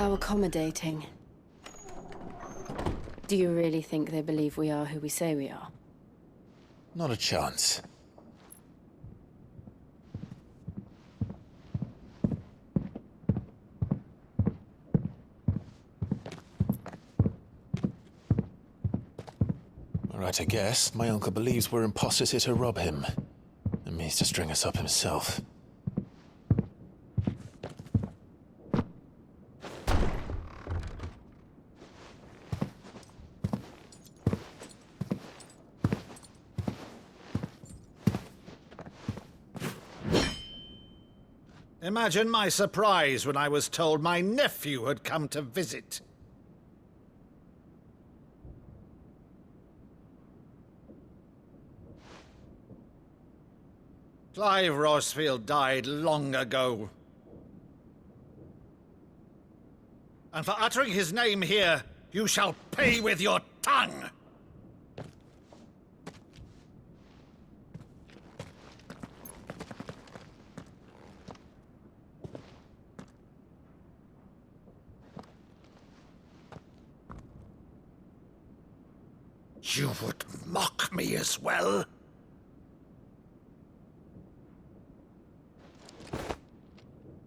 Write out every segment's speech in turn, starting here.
How accommodating. Do you really think they believe we are who we say we are? Not a chance. Right, I guess. My uncle believes we're imposters here to rob him. And means to string us up himself. Imagine my surprise when I was told my nephew had come to visit. Clive Rosfield died long ago. And for uttering his name here, you shall pay with your tongue! You would mock me as well?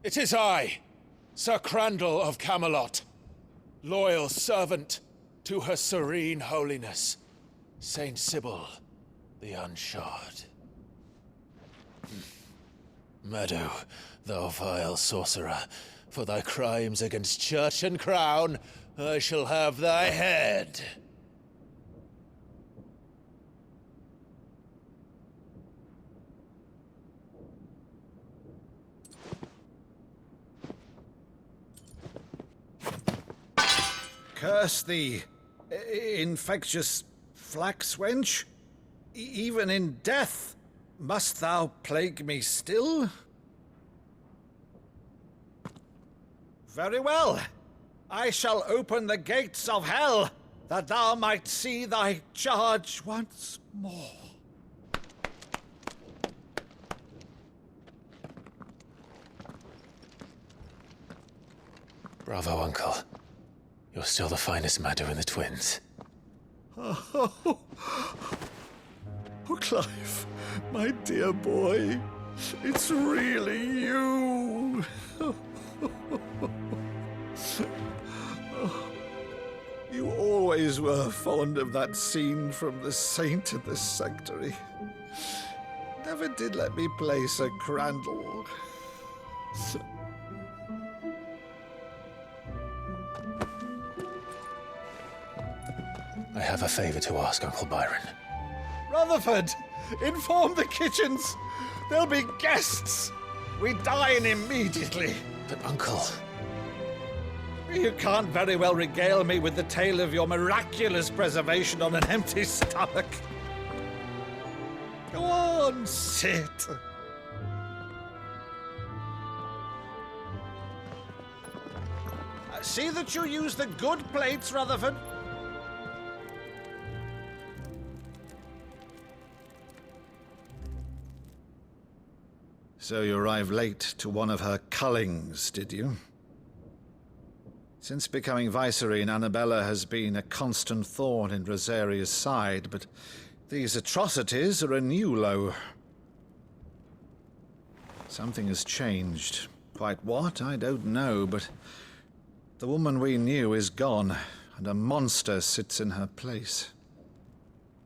It is I, Sir Crandall of Camelot, loyal servant to her serene holiness, Saint Sybil the Unshod. Meadow, thou vile sorcerer, for thy crimes against church and crown, I shall have thy head. Curse thee, infectious flax wench. Even in death, must thou plague me still? Very well. I shall open the gates of hell, that thou might see thy charge once more. Bravo, Uncle. You're still the finest Meadow in the twins. Oh, Clive, my dear boy, it's really you. You always were fond of that scene from The Saint and the Sanctuary. Never did let me play Sir Crandall. I have a favor to ask, Uncle Byron. Rutherford, inform the kitchens. There'll be guests. We dine immediately. But, Uncle... You can't very well regale me with the tale of your miraculous preservation on an empty stomach. Go on, sit. See that you use the good plates, Rutherford. So you arrived late to one of her cullings, did you? Since becoming Vicereine, Annabella has been a constant thorn in Rosaria's side, but these atrocities are a new low. Something has changed. Quite what, I don't know, but the woman we knew is gone, and a monster sits in her place.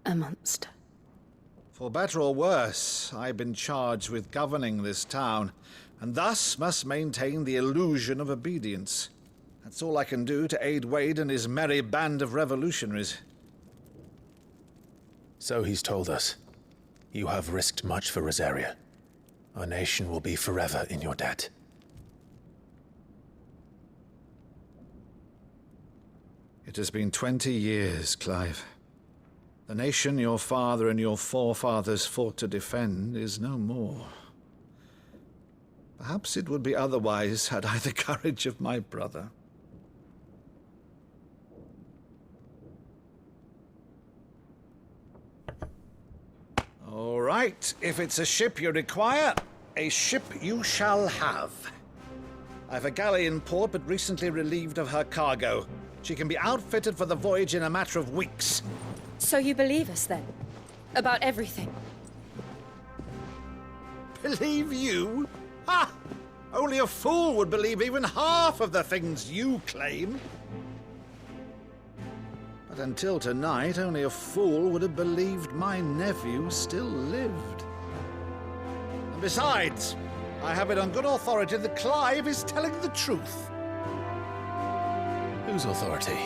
A monster? For better or worse, I've been charged with governing this town, and thus must maintain the illusion of obedience. That's all I can do to aid Wade and his merry band of revolutionaries. So he's told us. You have risked much for Rosaria. Our nation will be forever in your debt. It has been 20 years, Clive. The nation your father and your forefathers fought to defend is no more. Perhaps it would be otherwise had I the courage of my brother. All right, if it's a ship you require, a ship you shall have. I've a galley in port, but recently relieved of her cargo. She can be outfitted for the voyage in a matter of weeks. So you believe us then? About everything? Believe you? Ha! Only a fool would believe even half of the things you claim. But until tonight, only a fool would have believed my nephew still lived. And besides, I have it on good authority that Clive is telling the truth. Whose authority?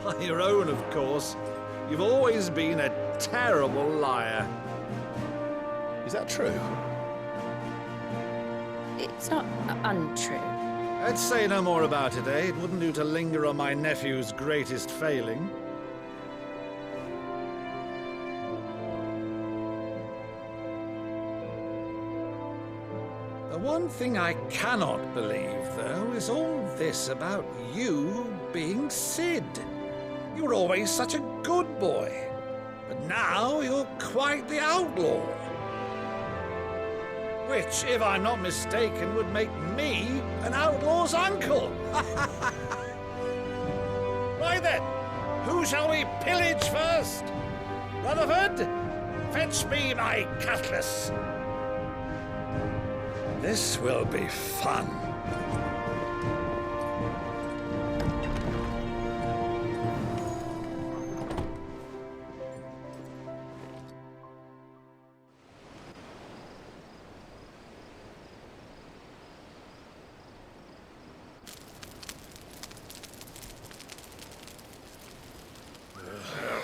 On your own, of course. You've always been a terrible liar. Is that true? It's not untrue. Let's say no more about it, eh? It wouldn't do to linger on my nephew's greatest failing. The one thing I cannot believe, though, is all this about you being Sid. You were always such a good boy, but now you're quite the outlaw. Which, if I'm not mistaken, would make me an outlaw's uncle. Right then, who shall we pillage first? Rutherford, fetch me my cutlass. This will be fun.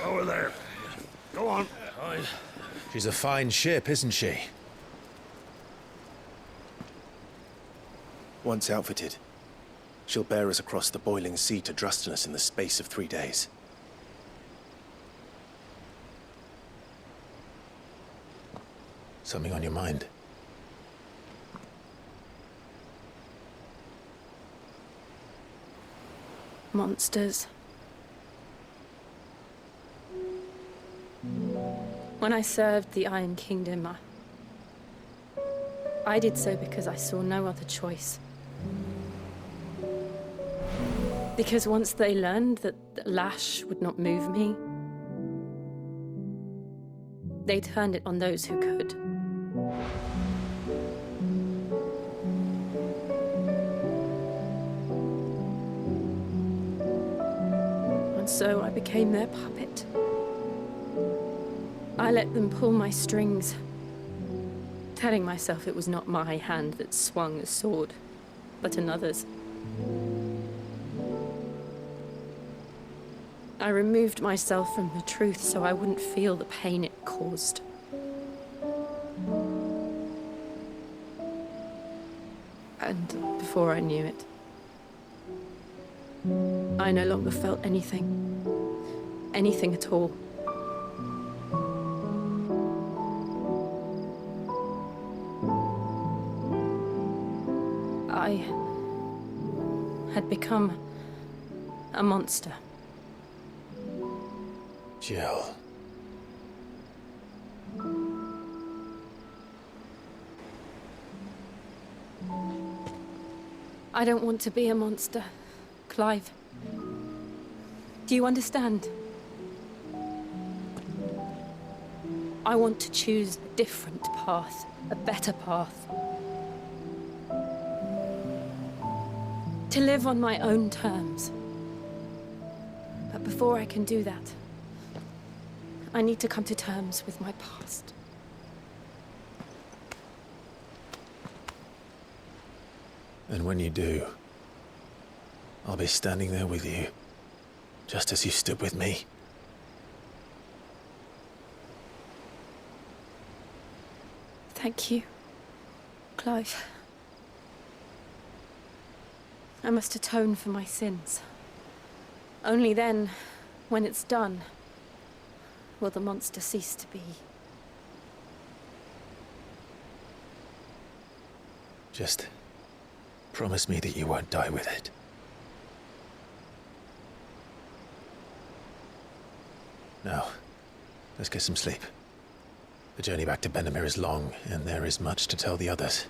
Over there. Go on. She's a fine ship, isn't she? Once outfitted, she'll bear us across the boiling sea to Drustinus in the space of 3 days. Something on your mind? Monsters. When I served the Iron Kingdom, I did so because I saw no other choice. Because once they learned that the lash would not move me, they turned it on those who could. And so I became their puppet. I let them pull my strings, telling myself it was not my hand that swung the sword, but another's. I removed myself from the truth so I wouldn't feel the pain it caused. And before I knew it, I no longer felt anything. Anything at all. I had become a monster. Jill. I don't want to be a monster, Clive. Do you understand? I want to choose a different path, a better path. To live on my own terms. But before I can do that, I need to come to terms with my past. And when you do, I'll be standing there with you, just as you stood with me. Thank you, Clive. I must atone for my sins. Only then, when it's done, will the monster cease to be. Just promise me that you won't die with it. Now, let's get some sleep. The journey back to Benamir is long, and there is much to tell the others.